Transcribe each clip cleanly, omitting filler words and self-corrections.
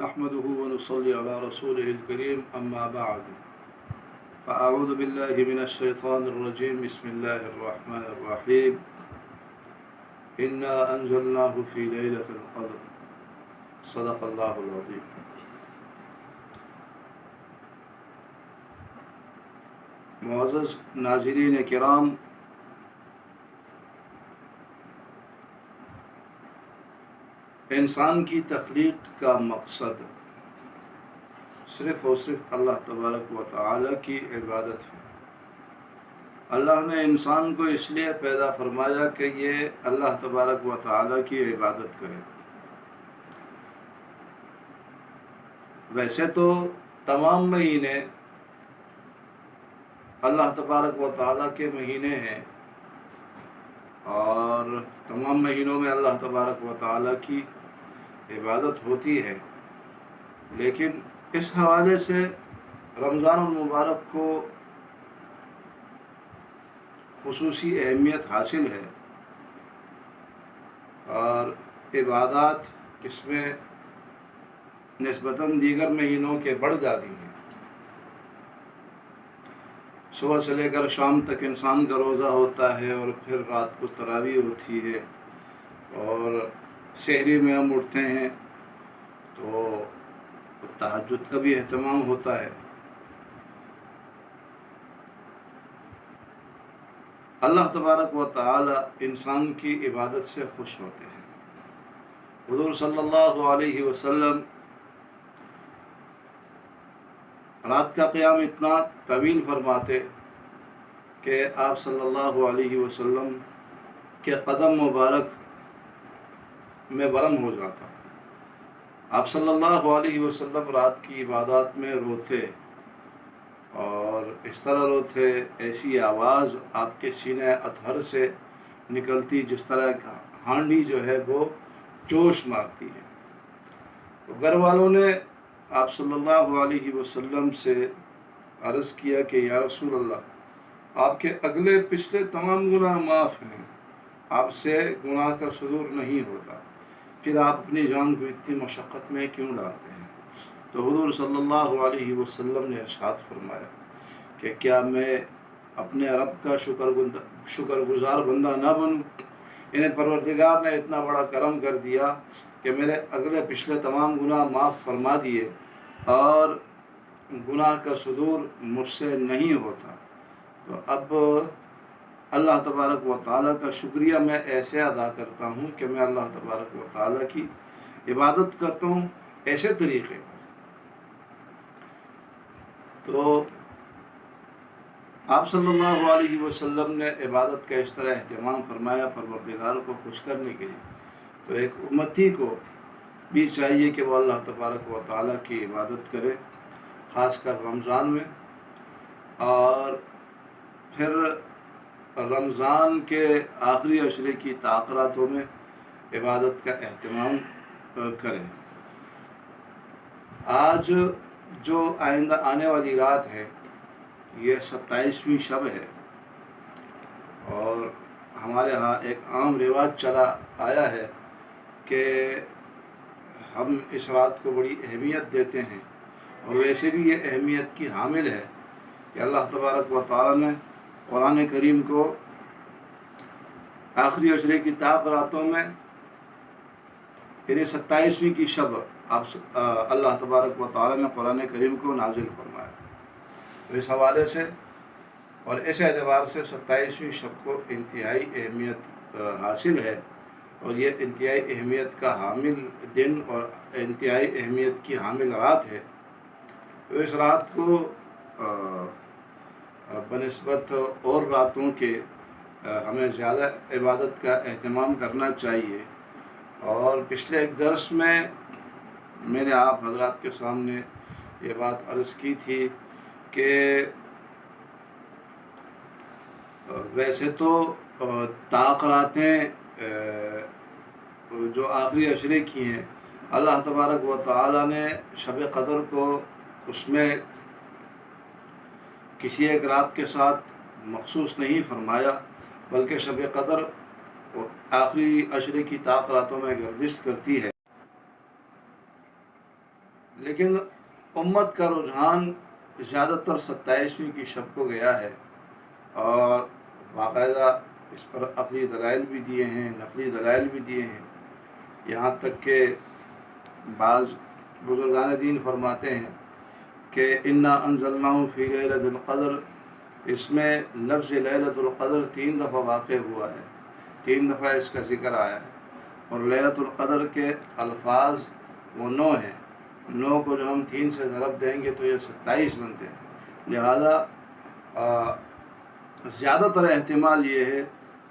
نحمده ونصلي على رسوله الكريم أما بعد فأعوذ بالله من الشيطان الرجيم بسم الله الرحمن الرحيم إنا أنزلناه في ليلة القدر صدق الله العظيم۔ معزز ناظرین کرام، انسان کی تخلیق کا مقصد صرف اور صرف اللہ تبارک و تعالی کی عبادت ہے۔ اللہ نے انسان کو اس لیے پیدا فرمایا کہ یہ اللہ تبارک و تعالی کی عبادت کرے۔ ویسے تو تمام مہینے اللہ تبارک و تعالی کے مہینے ہیں اور تمام مہینوں میں اللہ تبارک و تعالی کی عبادت ہوتی ہے، لیکن اس حوالے سے رمضان المبارک کو خصوصی اہمیت حاصل ہے اور عبادات اس میں نسبتاً دیگر مہینوں کے بڑھ جاتی ہیں۔ صبح سے لے کر شام تک انسان کا روزہ ہوتا ہے اور پھر رات کو تراویح ہوتی ہے اور سحری میں ہم اٹھتے ہیں تو تہجد کا بھی اہتمام ہوتا ہے۔ اللہ تبارک و تعالی انسان کی عبادت سے خوش ہوتے ہیں۔ حضور صلی اللہ علیہ وسلم رات کا قیام اتنا طویل فرماتے کہ آپ صلی اللہ علیہ وسلم کے قدم مبارک میں ورم ہو جاتا۔ آپ صلی اللہ علیہ وسلم رات کی عبادات میں روتے اور اس طرح روتے، ایسی آواز آپ کے سینہ اطہر سے نکلتی جس طرح ہانڈی جو ہے وہ جوش مارتی ہے۔ تو گھر والوں نے آپ صلی اللہ علیہ وسلم سے عرض کیا کہ یا رسول اللہ، آپ کے اگلے پچھلے تمام گناہ معاف ہیں، آپ سے گناہ کا صدور نہیں ہوتا، پھر آپ اپنی جان کو اتنی مشقت میں کیوں ڈالتے ہیں؟ تو حضور صلی اللہ علیہ وسلم نے ارشاد فرمایا کہ کیا میں اپنے رب کا شکر گزار بندہ نہ بنوں؟ انہیں پروردگار نے اتنا بڑا کرم کر دیا کہ میرے اگلے پچھلے تمام گناہ معاف فرما دیے اور گناہ کا صدور مجھ سے نہیں ہوتا۔ تو اب اللہ تبارک و تعالیٰ کا شکریہ میں ایسے ادا کرتا ہوں کہ میں اللہ تبارک و تعالیٰ کی عبادت کرتا ہوں ایسے طریقے پر۔ تو آپ صلی اللہ علیہ وسلم نے عبادت کا اس طرح اہتمام فرمایا پروردگار کو خوش کرنے کے لیے، تو ایک امتی کو بھی چاہیے کہ وہ اللہ تبارک و تعالیٰ کی عبادت کرے، خاص کر رمضان میں، اور پھر رمضان کے آخری عشرے کی تاخیراتوں میں عبادت کا اہتمام کرے۔ آج جو آنے والی رات ہے یہ 27ویں شب ہے اور ہمارے ہاں ایک عام رواج چلا آیا ہے کہ ہم اس رات کو بڑی اہمیت دیتے ہیں اور ویسے بھی یہ اہمیت کی حامل ہے کہ اللہ تبارک و تعالی نے قرآن کریم کو آخری عشرے کی راتوں میں یعنی 27ویں کی شب اللہ تبارک و تعالی نے قرآن کریم کو نازل فرمایا۔ تو اس حوالے سے اور اس اعتبار سے 27ویں شب کو انتہائی اہمیت حاصل ہے اور یہ انتہائی اہمیت کا حامل دن اور انتہائی اہمیت کی حامل رات ہے۔ تو اس رات کو بنسبت اور راتوں کے ہمیں زیادہ عبادت کا اہتمام کرنا چاہیے، اور پچھلے ایک درس میں نے آپ حضرات کے سامنے یہ بات عرض کی تھی کہ ویسے تو تاخیراتیں جو آخری عشرے کی ہیں اللہ تبارک و تعالی نے شب قدر کو اس میں کسی ایک رات کے ساتھ مخصوص نہیں فرمایا، بلکہ شب قدر آخری عشرے کی راتوں میں گردش کرتی ہے۔ لیکن امت کا رجحان زیادہ تر 27ویں کی شب کو گیا ہے، اور باقاعدہ اس پر عقلی دلائل بھی دیے ہیں، نقلی دلائل بھی دیے ہیں، یہاں تک کہ بعض بزرگان دین فرماتے ہیں کہ انا انزلناہ فی لیلۃ القدر، اس میں لفظ لیلۃ القدر 3 دفعہ واقع ہوا ہے، 3 دفعہ اس کا ذکر آیا ہے، اور لیلۃ القدر کے الفاظ وہ 9 ہیں، 9 کو جو ہم 3 سے ضرب دیں گے تو یہ 27 بنتے ہیں، لہذا زیادہ تر احتمال یہ ہے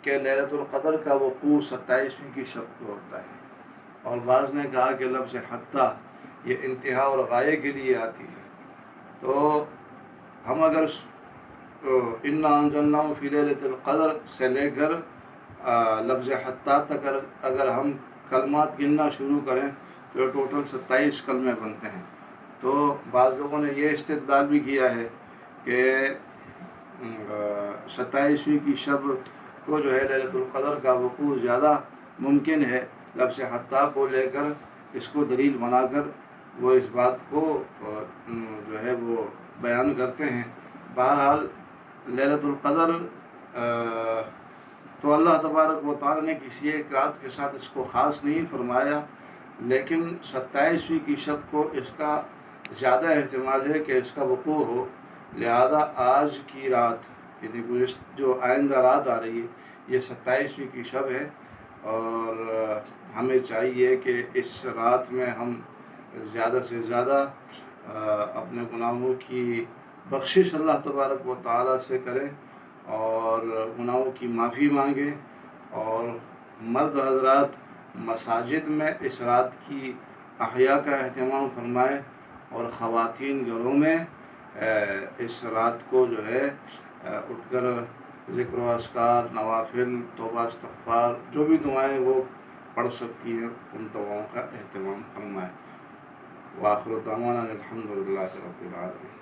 کہ لیلۃ القدر کا وقوع 27ویں کی شب کو ہوتا ہے، اور بعض نے کہا کہ لفظ حتیٰ یہ انتہا اور غایے کے لیے آتی ہے، تو ہم اگر انا انزلناہ فی لیلۃ القدر سے لے کر لفظ حتیٰ تک اگر ہم کلمات گننا شروع کریں تو ٹوٹل 27 کلمے بنتے ہیں۔ تو بعض لوگوں نے یہ استدلال بھی کیا ہے کہ 27ویں کی شب کو جو ہے لیلۃ القدر کا وقوع زیادہ ممکن ہے، لفظ حتیٰ کو لے کر اس کو دلیل بنا کر وہ اس بات کو جو ہے وہ بیان کرتے ہیں۔ بہرحال لیلۃ القدر تو اللہ تبارک و تعالی نے کسی ایک رات کے ساتھ اس کو خاص نہیں فرمایا، لیکن 27ویں کی شب کو اس کا زیادہ احتمال ہے کہ اس کا وقوع ہو، لہذا آج کی رات یعنی جو آئندہ رات آ رہی ہے یہ 27ویں کی شب ہے، اور ہمیں چاہیے کہ اس رات میں ہم زیادہ سے زیادہ اپنے گناہوں کی بخشش اللہ تبارک و تعالی سے کریں اور گناہوں کی معافی مانگیں، اور مرد حضرات مساجد میں اس رات کی احیاء کا اہتمام فرمائیں، اور خواتین گھروں میں اس رات کو جو ہے اٹھ کر ذکر و اذکار، نوافل، توبہ استغفار، جو بھی دعائیں وہ پڑھ سکتی ہیں ان دعاؤں کا اہتمام فرمائیں۔ وآخر دعوانا الحمد للہ رب العالمین۔